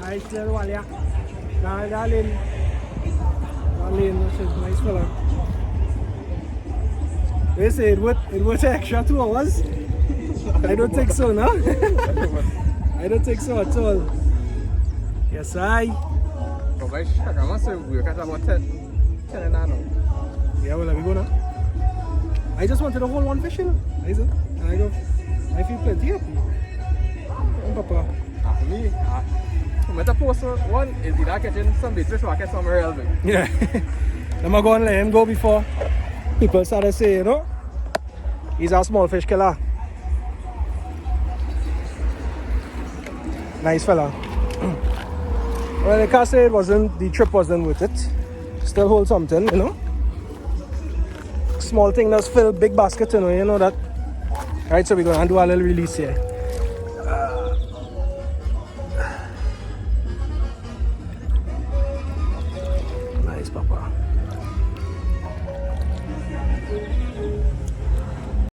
Nice little one, yeah. Nah, darling. Darling, that's a nice fella. They say it would take extra 2 hours. I don't think so, no? I don't think so at all. Yes, I. But by Chaguaramas, we're at about 10 and now. Yeah, well, we go now. I just wanted to hold one fish, you know. I feel plenty happy. Oh, Papa. For me, I'm going to post one is either catching some big fish or catch some real big. Yeah. I'm going to let him go before people start to say, you know, he's a small fish killer. Nice fella. Well, I can't say the trip wasn't worth it. Still hold something, you know. Small thing does fill big basket, you know that. Alright, so we're going to do a little release here. Nice, Papa.